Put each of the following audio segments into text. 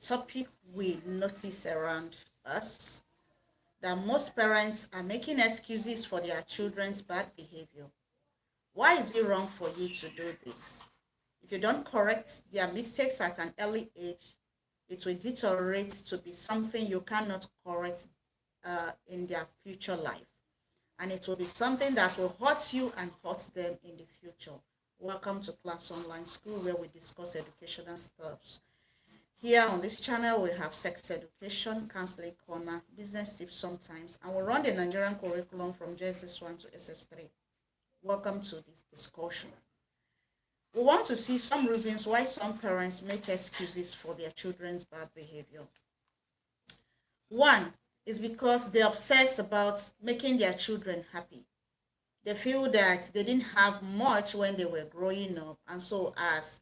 topic we notice around us, that most parents are making excuses for their children's bad behavior. Why is it wrong for you to do this? If you don't correct their mistakes at an early age, it will deteriorate to be something you cannot correct in their future life. And it will be something that will hurt you and hurt them in the future. Welcome to Class Online School, where we discuss educational stuff. Here on this channel, we have sex education, counseling corner, business tips sometimes, and we run the Nigerian curriculum from JSS1 to SS3. Welcome to this discussion. We want to see some reasons why some parents make excuses for their children's bad behavior. One is because they obsess about making their children happy. They feel that they didn't have much when they were growing up, and so as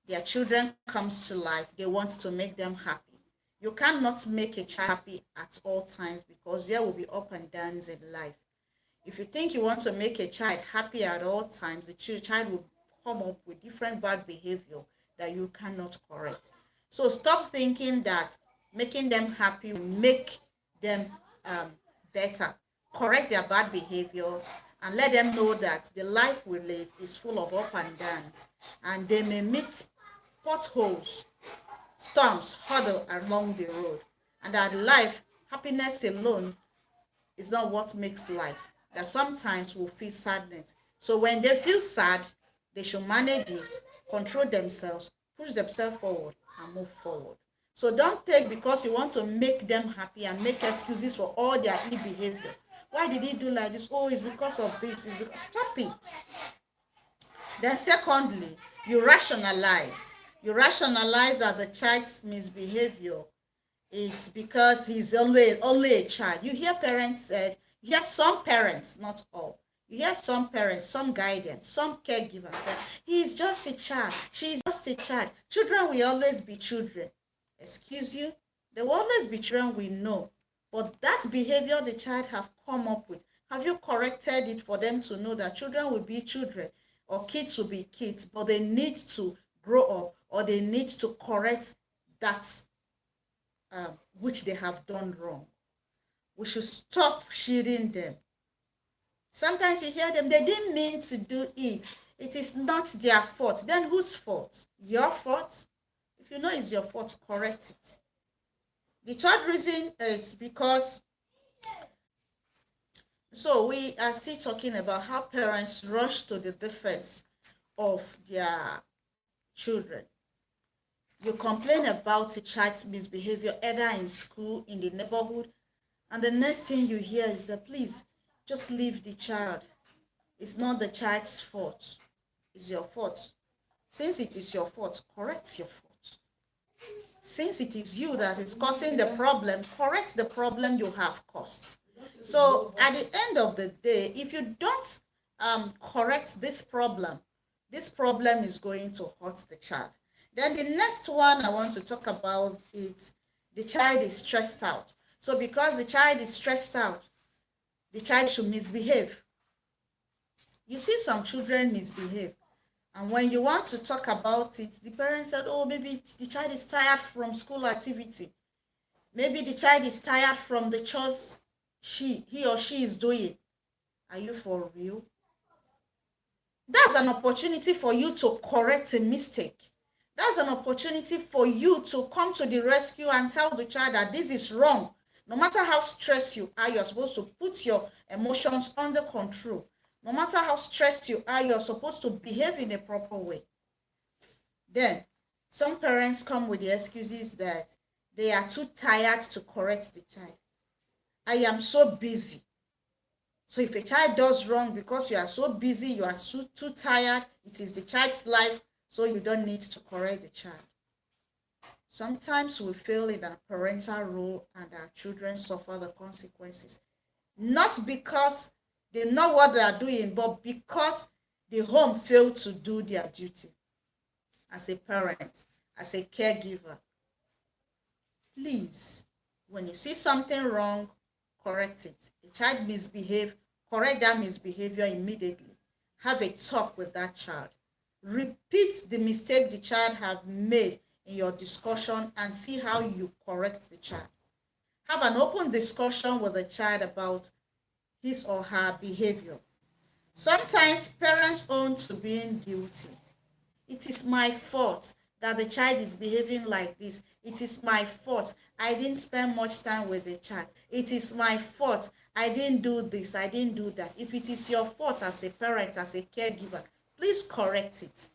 their children comes to life, they want to make them happy. You cannot make a child happy at all times because there will be up and downs in life. If you think you want to make a child happy at all times, the child will come up with different bad behavior that you cannot correct. So stop thinking that making them happy will make them better. Correct their bad behavior and let them know that the life we live is full of up and downs, and they may meet potholes, storms, hurdle along the road, and that life, happiness alone is not what makes life. That sometimes we'll feel sadness. So when they feel sad, they should manage it, control themselves, push themselves forward, and move forward. So don't take because you want to make them happy and make excuses for all their ill behavior. Why did he do like this? Oh, it's because of this. It's because... Stop it. Then secondly, you rationalize. You rationalize that the child's misbehavior, it's because he's only a child. You hear parents said, you hear some parents, not all. You hear some parents, some guidance, some caregivers say, he's just a child, she's just a child. Children will always be children. Excuse you? There will always be children, we know. But that behavior the child have come up with, have you corrected it for them to know that children will be children or kids will be kids, but they need to grow up or they need to correct that which they have done wrong. We should stop shielding them. Sometimes you hear them, they didn't mean to do it. It is not their fault. Then whose fault? Your fault? If you know it's your fault, correct it. The third reason is because, so we are still talking about how parents rush to the defense of their children. You complain about a child's misbehavior either in school, in the neighborhood, and the next thing you hear is that please just leave the child. It's not the child's fault. It's your fault. Since it is your fault, correct your fault. Since it is you that is causing the problem, correct the problem you have caused. So at the end of the day, if you don't correct this problem is going to hurt the child. Then the next one I want to talk about is the child is stressed out. So because the child is stressed out, the child should misbehave. You see some children misbehave. And when you want to talk about it, the parents said, oh, maybe the child is tired from school activity. Maybe the child is tired from the chores he or she is doing. Are you for real? That's an opportunity for you to correct a mistake. That's an opportunity for you to come to the rescue and tell the child that this is wrong. No matter how stressed you are, you're supposed to put your emotions under control. No matter how stressed you are, you're supposed to behave in a proper way. Then, some parents come with the excuses that they are too tired to correct the child. I am so busy. So if a child does wrong because you are so busy, you are too tired, it is the child's life, so you don't need to correct the child. Sometimes we fail in our parental role and our children suffer the consequences. Not because they know what they are doing, but because the home failed to do their duty as a parent, as a caregiver. Please, when you see something wrong, correct it. A child misbehave, correct that misbehavior immediately. Have a talk with that child. Repeat the mistake the child have made in your discussion and see how you correct the child. Have an open discussion with the child about his or her behavior. Sometimes parents own to being guilty. It is my fault that the child is behaving like this. It is my fault. I didn't spend much time with the child. It is my fault. I didn't do this. I didn't do that. If it is your fault as a parent, as a caregiver, please correct it.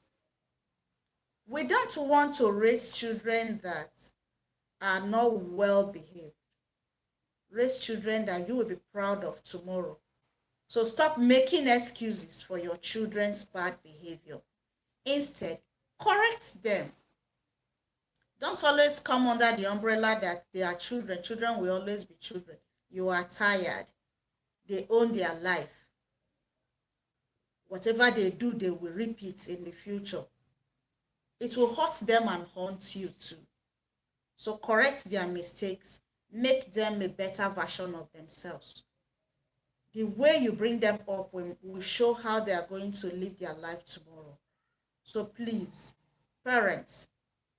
We don't want to raise children that are not well behaved. Raise children that you will be proud of tomorrow. So stop making excuses for your children's bad behavior. Instead, correct them. Don't always come under the umbrella that they are children. Children will always be children. You are tired. They own their life. Whatever they do, they will repeat in the future. It will hurt them and haunt you too. So correct their mistakes. Make them a better version of themselves. The way you bring them up will show how they are going to live their life tomorrow. So please, parents,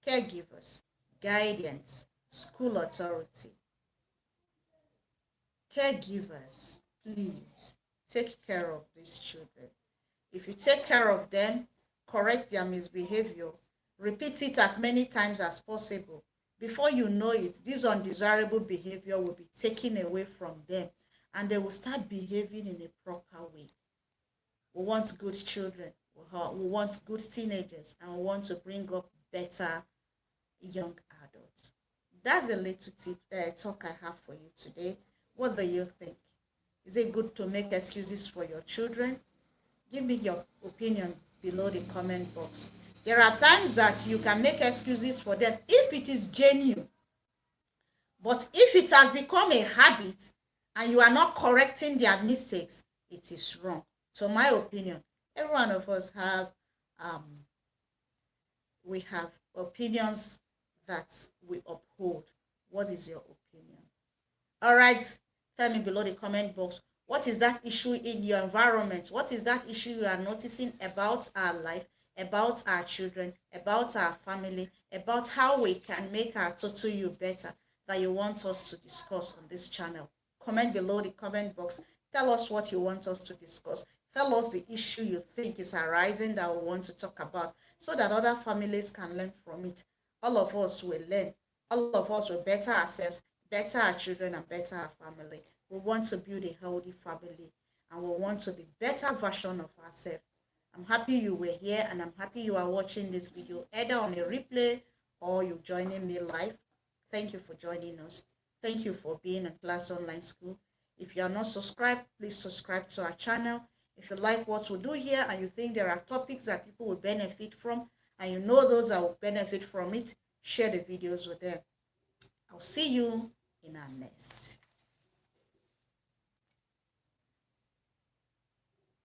caregivers, guardians, school authority, caregivers, please take care of these children. If you take care of them, correct their misbehavior, repeat it as many times as possible. Before you know it, this undesirable behavior will be taken away from them and they will start behaving in a proper way. We want good children, we want good teenagers, and we want to bring up better young adults. That's a little talk I have for you today. What do you think? Is it good to make excuses for your children? Give me your opinion below the comment box. There are times that you can make excuses for them if it is genuine. But if it has become a habit and you are not correcting their mistakes, it is wrong. So my opinion, every one of us we have opinions that we uphold. What is your opinion? All right, tell me below the comment box. What is that issue in your environment? What is that issue you are noticing about our life, about our children, about our family, about how we can make our total you better that you want us to discuss on this channel? Comment below the comment box. Tell us what you want us to discuss. Tell us the issue you think is arising that we want to talk about so that other families can learn from it. All of us will learn. All of us will better ourselves, better our children, and better our family. We want to build a healthy family and we want to be better version of ourselves. I'm happy you were here and I'm happy you are watching this video either on a replay or you joining me live. Thank you for joining us. Thank you for being on Class Online School. If you are not subscribed, please subscribe to our channel. If you like what we do here and you think there are topics that people will benefit from and you know those that will benefit from it, share the videos with them. I'll see you in our next.